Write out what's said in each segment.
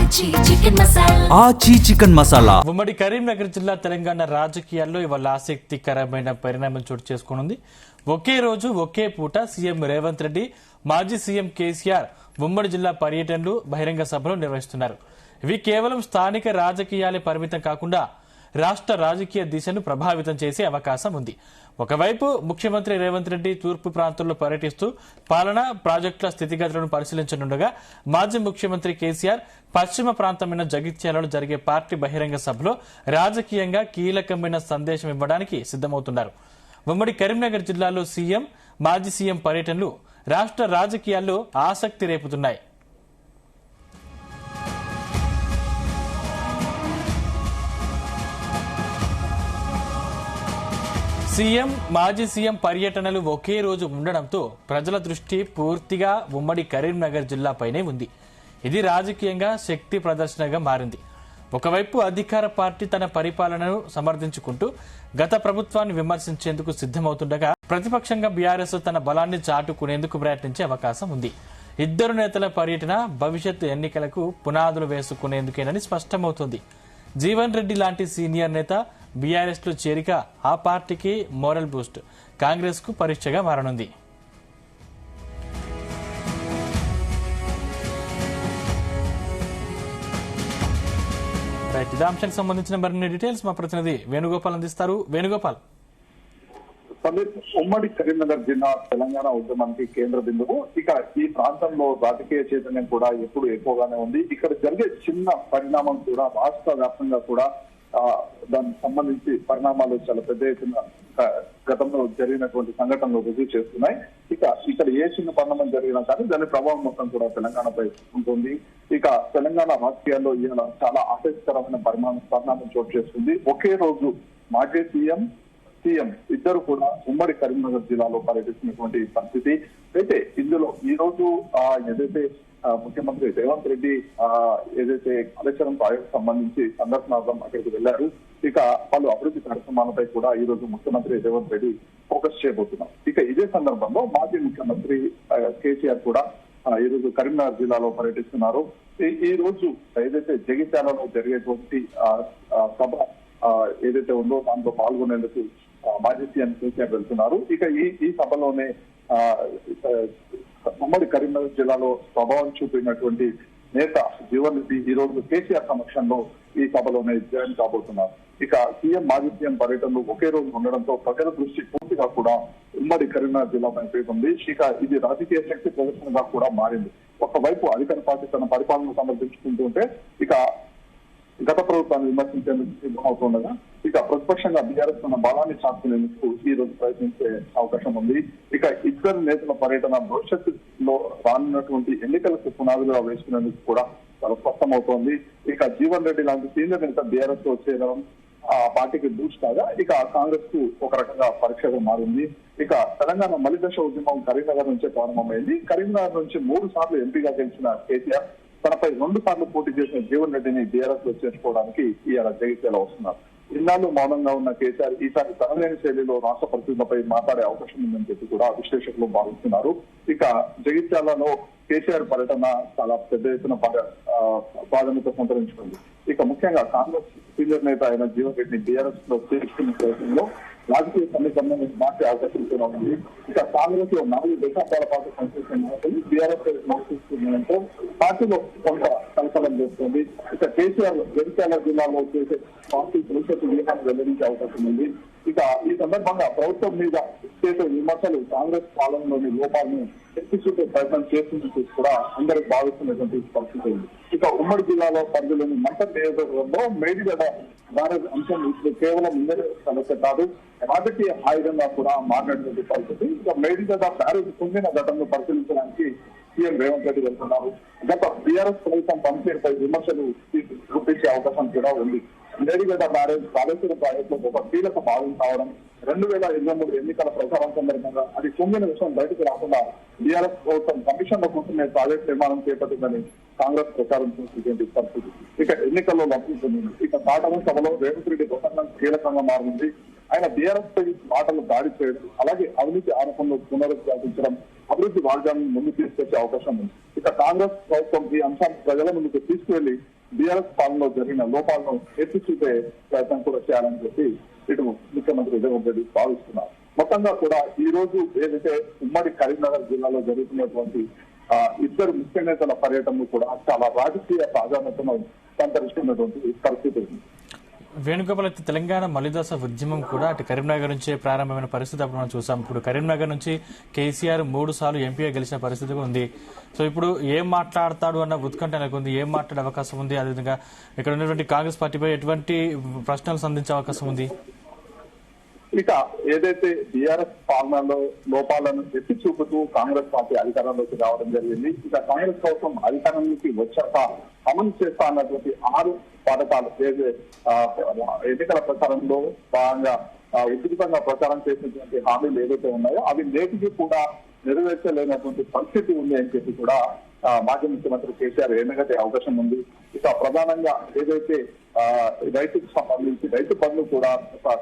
ఆచి చికెన్ మసాలా. ఉమ్మడి కరీంనగర్ జిల్లా తెలంగాణ రాజకీయాల్లో ఇవాళ ఆసక్తికరమైన పరిణామం చోటు చేసుకోనుంది. ఒకే రోజు ఒకే పూట సీఎం రేవంత్ రెడ్డి, మాజీ సీఎం కేసీఆర్ ఉమ్మడి జిల్లా పర్యటనలు, బహిరంగ సభలు నిర్వహిస్తున్నారు. ఇవి కేవలం స్థానిక రాజకీయాలే పరిమితం కాకుండా రాష్ట్ర రాజకీయ దిశను ప్రభావితం చేసే అవకాశం ఉంది. ఒకవైపు ముఖ్యమంత్రి రేవంత్ రెడ్డి తూర్పు ప్రాంతంలో పర్యటిస్తూ పాలనా ప్రాజెక్టుల స్థితిగతులను పరిశీలించనుండగా, మాజీ ముఖ్యమంత్రి కేసీఆర్ పశ్చిమ ప్రాంతమైన జగిత్యాలలో జరిగే పార్టీ బహిరంగ సభలో రాజకీయంగా కీలకమైన సందేశం ఇవ్వడానికి సిద్దమవుతున్నారు. ఉమ్మడి కరీంనగర్ జిల్లాలో సీఎం, మాజీ సీఎం పర్యటనలు రాష్ట్ర రాజకీయాల్లో ఆసక్తి రేపుతున్నాయి. సీఎం, మాజీ సీఎం పర్యటనలు ఒకే రోజు ఉండడంతో ప్రజల దృష్టి పూర్తిగా ఉమ్మడి కరీంనగర్ జిల్లాపైనే ఉంది. ఇది రాజకీయంగా శక్తి ప్రదర్శనగా మారింది. ఒకవైపు అధికార పార్టీ తన పరిపాలనను సమర్థించుకుంటూ గత ప్రభుత్వాన్ని విమర్శించేందుకు సిద్దమవుతుండగా, ప్రతిపక్షంగా బీఆర్ఎస్ తన బలాన్ని చాటుకునేందుకు ప్రయత్నించే అవకాశం ఉంది. ఇద్దరు నేతల పర్యటన భవిష్యత్ ఎన్నికలకు పునాదులు వేసుకునేందుకేనని స్పష్టమవుతుంది. జీవన్ రెడ్డి లాంటి సీనియర్ నేత బీఆర్ఎస్ లో చేరిక ఆ పార్టీకి మోరల్ బూస్ట్, కాంగ్రెస్ కు పరీక్షగా మారనుంది. ఇదే అంశానికి సంబంధించిన మరిన్ని డీటెయిల్స్ మా ప్రతినిధి వేణుగోపాల్ అందిస్తారు. వేణుగోపాల్, ఉమ్మడి కరీంనగర్ జిల్లా తెలంగాణ ఉద్యమానికి కేంద్ర బిందువు. ఇక ఈ ప్రాంతంలో రాజకీయ చైతన్యం కూడా ఎప్పుడు ఎక్కువగానే ఉంది. ఇక్కడ జరిగే చిన్న పరిణామం కూడా రాష్ట్ర వ్యాప్తంగా కూడా దానికి సంబంధించి పరిణామాలు చాలా పెద్ద ఎత్తున గతంలో జరిగినటువంటి సంఘటనలు రుజువు చేస్తున్నాయి. ఇక ఇక్కడ ఏ చిన్న పరిణామం జరిగినా కానీ దాని ప్రభావం మొత్తం కూడా తెలంగాణపై ఉంటుంది. ఇక తెలంగాణ రాజకీయాల్లో ఇలా చాలా ఆసక్తికరమైన పరిణామం చోటు చేస్తుంది. ఒకే రోజు మాజీ సీఎం ఇద్దరు కూడా ఉమ్మడి కరీంనగర్ జిల్లాలో పర్యటిస్తున్నటువంటి పరిస్థితి అయితే ఇందులో ఈ రోజు ఏదైతే ముఖ్యమంత్రి రేవంత్ రెడ్డి ఏదైతే కాళేశ్వరం ప్రాజెక్టు సంబంధించి సందర్శనార్థం అక్కడికి వెళ్లారు. ఇక పలు అభివృద్ధి కార్యక్రమాలపై కూడా ఈ రోజు ముఖ్యమంత్రి రేవంత్ రెడ్డి ఫోకస్ చేయబోతున్నారు. ఇక ఇదే సందర్భంలో మాజీ ముఖ్యమంత్రి కేసీఆర్ కూడా ఈ రోజు కరీంనగర్ జిల్లాలో పర్యటిస్తున్నారు. ఈ రోజు ఏదైతే జగిత్యాలలో జరిగేటువంటి సభ ఏదైతే ఉందో దాంట్లో పాల్గొనేందుకు మాజీ సీఎం కేసీఆర్ వెళ్తున్నారు. ఇక ఈ సభలోనే ఉమ్మడి కరీంనగర్ జిల్లాలో ప్రభావం చూపినటువంటి నేత జీవన్ రెడ్డి ఈ రోజు కేసీఆర్ సమక్షంలో ఈ సభలోనే జాయిన్ కాబోతున్నారు. ఇక సీఎం, మాజీ సీఎం పర్యటనలు ఒకే రోజు ఉండడంతో ప్రజల దృష్టి పూర్తిగా కూడా ఉమ్మడి కరీంనగర్ జిల్లాపై పెరుగుతుంది. ఇక ఇది రాజకీయ శక్తి ప్రదర్శనగా కూడా మారింది. ఒకవైపు అధికార పార్టీ తన పరిపాలన సమర్థించుకుంటుంటే, ఇక గత ప్రభుత్వాన్ని విమర్శించేందుకు సిద్ధమవుతుండగా, ఇక ప్రతిపక్షంగా బీఆర్ఎస్ తన బలాన్ని చాటుకునేందుకు ఈ రోజు ప్రయత్నించే అవకాశం ఉంది. ఇక ఇద్దరు నేతల పర్యటన భవిష్యత్తులో రానున్నటువంటి ఎన్నికలకు పునాదులుగా వేసుకునేందుకు కూడా చాలా స్పష్టమవుతోంది. ఇక జీవన్ రెడ్డి లాంటి సీనియర్ నేత బీఆర్ఎస్ తో చేరడం ఆ పార్టీకి బూస్ట్ కాగా, ఇక కాంగ్రెస్ కు ఒక రకంగా పరీక్షగా మారింది. ఇక తెలంగాణ మలిదశ ఉద్యమం కరీంనగర్ నుంచే ప్రారంభమైంది. కరీంనగర్ నుంచి 3 సార్లు ఎంపీగా గెలిచిన కేసీఆర్ తనపై 2 సార్లు పోటీ చేసిన జీవన్ రెడ్డిని బీఆర్ఎస్ లో చేర్చుకోవడానికి ఇవాళ జగిత్యాల వస్తున్నారు. ఇన్నాళ్ళు మౌనంగా ఉన్న కేసీఆర్ ఈసారి తనలేని శైలిలో రాష్ట్ర పరిస్థితులపై మాట్లాడే అవకాశం ఉందని చెప్పి కూడా విశ్లేషకులు భావిస్తున్నారు. ఇక జగిత్యాలలో కేసీఆర్ పర్యటన చాలా పెద్ద ఎత్తున ప్రాధాన్యత సంతరించుకుంది. ఇక ముఖ్యంగా కాంగ్రెస్ సీనియర్ నేత అయిన జీవన్ రెడ్డిని బీఆర్ఎస్ లో చేర్చుకునే ప్రయత్నంలో రాజకీయ సమీకరణ మార్చే అవకాశం కూడా ఉంది. ఇక కాంగ్రెస్ లో 4 దశాబ్దాల పాటు పనిచేసిన నాయకులు బీఆర్ఎస్ తీసుకున్నంతో పార్టీలో కొంత కలకలం చేస్తుంది. ఇక కేసీఆర్ జగిత్యాల జిల్లాలో చేసే పార్టీ భవిష్యత్తు వ్యూహాన్ని వెల్లడించే అవకాశం ఉంది. ఇక ఈ సందర్భంగా ప్రభుత్వం మీద చేసే విమర్శలు కాంగ్రెస్ పాలనలోని లోపాలను ఎత్తి చూపే ప్రయత్నం చేస్తున్నట్టు కూడా అందరూ భావిస్తున్నటువంటి పరిస్థితి ఉంది. ఇక ఉమ్మడి జిల్లాలో పరిధిలోని మంటల్ నియోజకవర్గంలో మేడిగడ్డ బ్యారేజ్ అంశం ఇప్పుడు కేవలం ఇందరి సమస్య కాదు, రాజకీయ ఆయుధంగా కూడా మాట్లాడినటువంటి పరిస్థితి. ఇక మేడిగడ్డ బ్యారేజ్ పొందిన ఘటనను పరిశీలించడానికి సీఎం రేవంత్ రెడ్డి వెళ్తున్నారు. గత బీఆర్ఎస్ ప్రభుత్వం పనితీరుపై విమర్శలు గుర్తించే అవకాశం కూడా ఉంది. మేడిగడ్డ బ్యారేజ్ కాళేశ్వరం ప్రాజెక్టులో ఒక కీలక భాగం కావడం, 2023 ఎన్నికల ప్రచారం సందర్భంగా అది పొందిన విషయం బయటకు రాకుండా బీఆర్ఎస్ ప్రభుత్వం కమిషన్ లో కూర్చునే ప్రాజెక్ట్ నిర్మాణం చేపట్టిందని కాంగ్రెస్ ప్రచారం చేసినటువంటి పరిస్థితి. ఇక ఎన్నికల్లో లబ్ధి పొందింది. ఇక తాటమ సభలో రేవంత్ రెడ్డి ప్రసంగం కీలకంగా మారింది. ఆయన బీఆర్ఎస్ పై మాటలు దాడి చేయడం, అలాగే అవినీతి ఆరోపణలు పునరుద్ఘాటించడం, అభివృద్ధి మార్గాన్ని ముందుకు తీసుకొచ్చే అవకాశం ఉంది. ఇక కాంగ్రెస్ ప్రభుత్వం ఈ అంశాన్ని ప్రజల ముందుకు తీసుకువెళ్లి బీఆర్ఎస్ పాలనలో జరిగిన లోపాలను ఎత్తి చూపే ప్రయత్నం కూడా చేయాలని చెప్పి ఇటు ముఖ్యమంత్రి రేవంత్ రెడ్డి భావిస్తున్నారు. మొత్తంగా కూడా ఈ రోజు ఏదైతే ఉమ్మడి కరీంనగర్ జిల్లాలో జరుగుతున్నటువంటి ఇద్దరు ముఖ్య నేతల పర్యటనలు కూడా చాలా రాజకీయ ప్రాధాన్యతను సంతరిస్తున్నటువంటి పరిస్థితి ఉంది. వేణుగోపాల్, తెలంగాణ మలిదశ ఉద్యమం కూడా అటు కరీంనగర్ నుంచే ప్రారంభమైన పరిస్థితి అప్పుడు మనం చూసాం. ఇప్పుడు కరీంనగర్ నుంచి కేసీఆర్ 3 సార్లు ఎంపీగా గెలిచిన పరిస్థితి ఉంది. సో ఇప్పుడు ఏం మాట్లాడతాడు అన్న ఉత్కంఠ నెలకొంది. ఏం మాట్లాడే అవకాశం ఉంది? అదేవిధంగా ఇక్కడ ఉన్నటువంటి కాంగ్రెస్ పార్టీపై ఎటువంటి ప్రశ్నలు సంధించే అవకాశం ఉంది? ఇక ఏదైతే బీఆర్ఎస్ పాలనలో లోపాలను ఎత్తి చూపుతూ కాంగ్రెస్ పార్టీ అధికారంలోకి రావడం జరిగింది. ఇక కాంగ్రెస్ ప్రభుత్వం అధికారంలోకి వచ్చాక అమలు చేస్తా అన్నటువంటి 6 పథకాలు ఎన్నికల ప్రచారంలో భాగంగా ఉధృతంగా ప్రచారం చేసినటువంటి హామీలు ఏదైతే ఉన్నాయో అవి నేటికి కూడా నెరవేర్చలేనటువంటి పరిస్థితి ఉంది అని చెప్పి కూడా మాజీ ముఖ్యమంత్రి కేసీఆర్ ఎన్నగట్టే అవకాశం ఉంది. ఇక ప్రధానంగా ఏదైతే రైతుకు సంబంధించి రైతు బంధు కూడా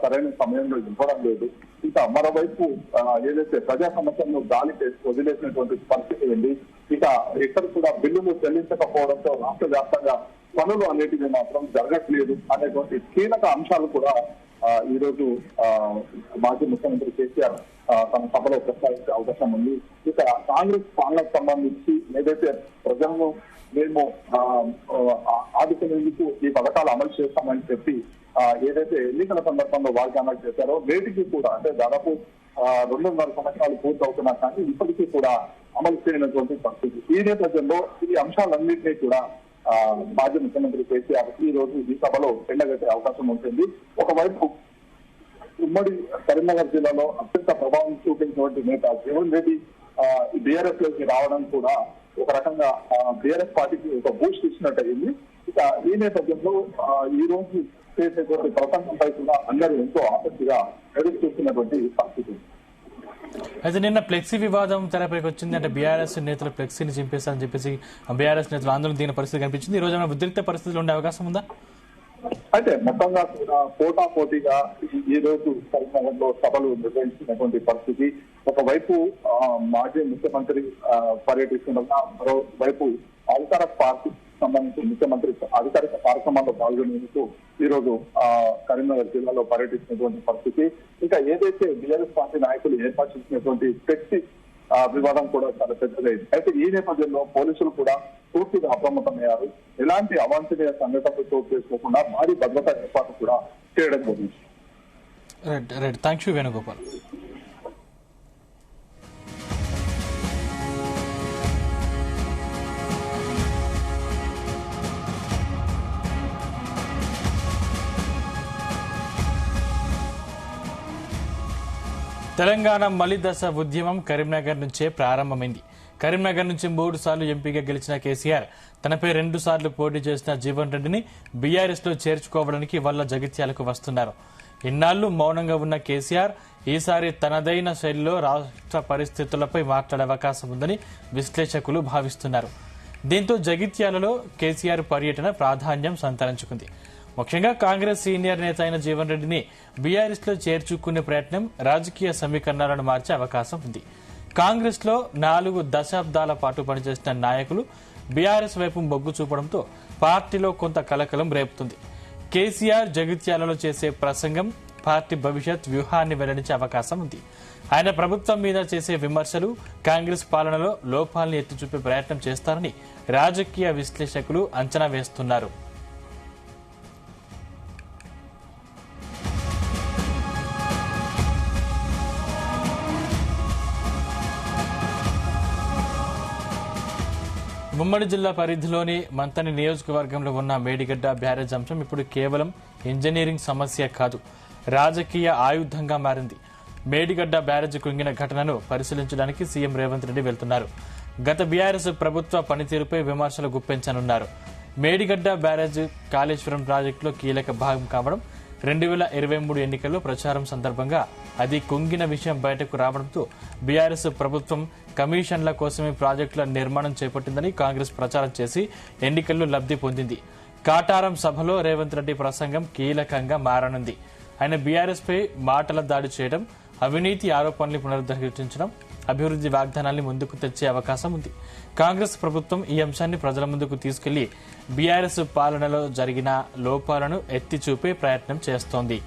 సరైన సమయంలో ఇవ్వడం లేదు. ఇక మరోవైపు ఏదైతే ప్రజా సమస్యలను గాలి వదిలేసినటువంటి పరిస్థితి ఉంది. ఇక ఎక్కడ కూడా బిల్లులు చెల్లించకపోవడంతో రాష్ట్ర వ్యాప్తంగా పనులు అనేటివి మాత్రం జరగట్లేదు అనేటువంటి కీలక అంశాలు కూడా ఈ రోజు మాజీ ముఖ్యమంత్రి కేసీఆర్ తన సభలో ప్రస్తావించే అవకాశం ఉంది. ఇక కాంగ్రెస్ పాలనకు సంబంధించి ఏదైతే ప్రజలను మేము ఆదుకునేందుకు ఈ పథకాలు అమలు చేస్తామని చెప్పి ఏదైతే ఎన్నికల సందర్భంలో వాగ్దానాలు చేశారో నేటికి కూడా అంటే దాదాపు 2.5 సంవత్సరాలు పూర్తి అవుతున్నా కానీ ఇప్పటికీ కూడా అమలు చేయనటువంటి పరిస్థితి. ఈ నేపథ్యంలో ఈ అంశాలన్నింటినీ కూడా మాజీ ముఖ్యమంత్రి కేసీఆర్ ఈ రోజు ఈ సభలో ఎండగట్టే అవకాశం ఉంటుంది. ఒకవైపు ఉమ్మడి కరీంనగర్ జిల్లాలో అత్యంత ప్రభావం చూపించినటువంటి నేత జీవన్ రెడ్డి బీఆర్ఎస్ లోకి రావడం కూడా ఒక రకంగా బీఆర్ఎస్ పార్టీకి ఒక బూస్ట్ ఇచ్చినట్టు అయింది. ఇక ఈ నేపథ్యంలో ఈ రోజు చేసేటువంటి ప్రసంగంపై కూడా అందరూ ఎంతో ఆసక్తిగా ఎదురు చూస్తున్నటువంటి పరిస్థితి. అయితే నిన్న ఫ్లెక్సీ వివాదం తెరపైకి వచ్చింది. అంటే బీఆర్ఎస్ నేతలు ఫ్లెక్సీని చింపేశారని చెప్పేసి బీఆర్ఎస్ నేతలు ఆందోళన దిగిన పరిస్థితి కనిపించింది. ఈ రోజు ఏమైనా ఉద్రిక్త పరిస్థితులు ఉండే అవకాశం ఉందా? అయితే మొత్తంగా కూడా పోటాపోటీగా ఈ రోజు కరీంనగర్ లో సభలు నిర్వహించినటువంటి పరిస్థితి. ఒకవైపు మాజీ ముఖ్యమంత్రి పర్యటిస్తుండగా మరోవైపు అధికార పార్టీ సంబంధించి ముఖ్యమంత్రి అధికారిక కార్యక్రమాల్లో పాల్గొనేందుకు ఈ రోజు కరీంనగర్ జిల్లాలో పర్యటిస్తున్నటువంటి పరిస్థితి. ఇంకా ఏదైతే బీఆర్ఎస్ పార్టీ నాయకులు ఏర్పాటు చేసినటువంటి ఫ్లెక్సీ వివాదం కూడా చాలా పెద్దదైంది. అయితే ఈ నేపథ్యంలో పోలీసులు కూడా పూర్తిగా అప్రమత్తమయ్యారు. ఎలాంటి అవాంఛనీయ సంఘటనలు చోటు చేసుకోకుండా భారీ భద్రతా ఏర్పాటు కూడా చేయడం జరిగింది. Thank you Venugopal. తెలంగాణ మలిదశ ఉద్యమం కరీంనగర్ నుంచే ప్రారంభమైంది. కరీంనగర్ నుంచి 3 సార్లు ఎంపీగా గెలిచిన కేసీఆర్ తనపై 2 సార్లు పోటీ చేసిన జీవన్ రెడ్డిని బీఆర్ఎస్ లో చేర్చుకోవడానికి వల్ల జగిత్యాలకు వస్తున్నారు. ఇన్నాళ్లు మౌనంగా ఉన్న కేసీఆర్ ఈసారి తనదైన శైలిలో రాష్ట్ర పరిస్థితులపై మాట్లాడే అవకాశం ఉందని విశ్లేషకులు భావిస్తున్నారు. దీంతో జగిత్యాలలో కేసీఆర్ పర్యటన ప్రాధాన్యం సంతరించుకుంది. ముఖ్యంగా కాంగ్రెస్ సీనియర్ నేత అయిన జీవన్ రెడ్డిని బీఆర్ఎస్ లో చేర్చుకునే ప్రయత్నం రాజకీయ సమీకరణాలను మార్చే అవకాశం ఉంది. కాంగ్రెస్ లో 4 దశాబ్దాల పాటు పనిచేసిన నాయకులు బీఆర్ఎస్ వైపు మొగ్గు చూపడంతో పార్టీలో కొంత కలకలం రేపుతుంది. కేసీఆర్ జగిత్యాలలో చేసే ప్రసంగం పార్టీ భవిష్యత్ వ్యూహాన్ని వెల్లడించే అవకాశం ఉంది. ఆయన ప్రభుత్వం మీద చేసే విమర్శలు కాంగ్రెస్ పాలనలో లోపాలను ఎత్తిచూపే ప్రయత్నం చేస్తారని రాజకీయ విశ్లేషకులు అంచనా వేస్తున్నారు. ఉమ్మడి జిల్లా పరిధిలోని మంతని నియోజకవర్గంలో ఉన్న మేడిగడ్డ బ్యారేజ్ అంశం ఇప్పుడు కేవలం ఇంజనీరింగ్ సమస్య కాదు, రాజకీయ ఆయుధంగా మారింది. మేడిగడ్డ బ్యారేజ్ కృంగిన ఘటనను పరిశీలించడానికి సీఎం రేవంత్ రెడ్డి వెళ్తున్నారు. గత బీఆర్ఎస్ ప్రభుత్వ పనితీరుపై విమర్శలు గుప్పించనున్నారు. మేడిగడ్డ బ్యారేజ్ కాళేశ్వరం ప్రాజెక్టులో కీలక భాగం కావడం, 2023 ఎన్నికల్లో ప్రచారం సందర్భంగా అది కుంగిన విషయం బయటకు రావడంతో బీఆర్ఎస్ ప్రభుత్వం కమిషన్ల కోసమే ప్రాజెక్టుల నిర్మాణం చేపట్టిందని కాంగ్రెస్ ప్రచారం చేసి ఎన్నికల్లో లబ్ధి పొందింది. కాటారం సభలో రేవంత్ రెడ్డి ప్రసంగం కీలకంగా మారనుంది. ఆయన బీఆర్ఎస్ పై మాటల దాడి చేయడం, అవినీతి ఆరోపణలు పునరుద్ధరించడం, అభివృద్ధి వాగ్దానాల్ని ముందుకు తెచ్చే అవకాశం ఉంది. కాంగ్రెస్ ప్రభుత్వం ఈ అంశాన్ని ప్రజల ముందుకు తీసుకెళ్లి బీఆర్ఎస్ పాలనలో జరిగిన లోపాలను ఎత్తి చూపే ప్రయత్నం చేస్తోంది.